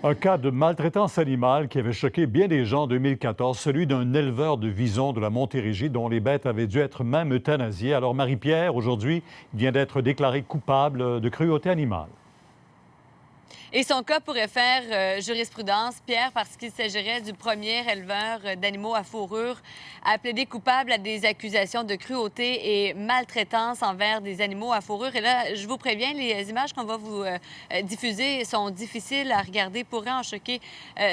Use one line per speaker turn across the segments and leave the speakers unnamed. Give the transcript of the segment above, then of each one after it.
Un cas de maltraitance animale qui avait choqué bien des gens en 2014, celui d'un éleveur de visons de la Montérégie dont les bêtes avaient dû être même euthanasiées. Alors Marie-Pierre, aujourd'hui, vient d'être déclaré coupable de cruauté animale.
Et son cas pourrait faire jurisprudence, Pierre, parce qu'il s'agirait du premier éleveur d'animaux à fourrure à plaider coupable à des accusations de cruauté et maltraitance envers des animaux à fourrure. Et là, je vous préviens, les images qu'on va vous diffuser sont difficiles à regarder, pourraient en choquer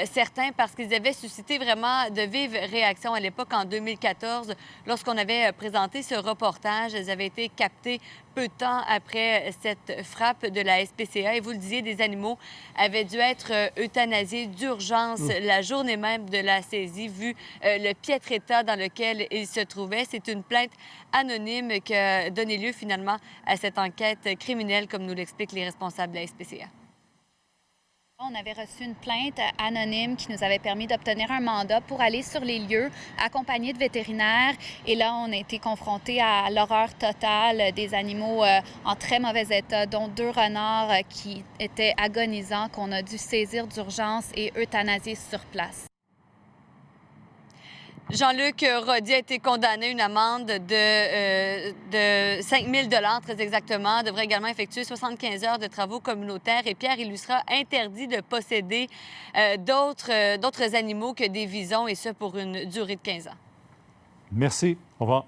certains parce qu'ils avaient suscité vraiment de vives réactions à l'époque, en 2014, lorsqu'on avait présenté ce reportage. Elles avaient été captées peu de temps après cette frappe de la SPCA. Et vous le disiez, des animaux avaient dû être euthanasiés d'urgence la journée même de la saisie, vu le piètre état dans lequel ils se trouvaient. C'est une plainte anonyme qui a donné lieu finalement à cette enquête criminelle, comme nous l'expliquent les responsables de la SPCA.
On avait reçu une plainte anonyme qui nous avait permis d'obtenir un mandat pour aller sur les lieux, accompagnés de vétérinaires. Et là, on a été confrontés à l'horreur totale des animaux en très mauvais état, dont 2 renards qui étaient agonisants, qu'on a dû saisir d'urgence et euthanasier sur place.
Jean-Luc Rodi a été condamné à une amende de 5 000 très exactement. Devrait également effectuer 75 heures de travaux communautaires. Et Pierre, il lui sera interdit de posséder d'autres animaux que des visons, et ce pour une durée de 15 ans.
Merci. Au revoir.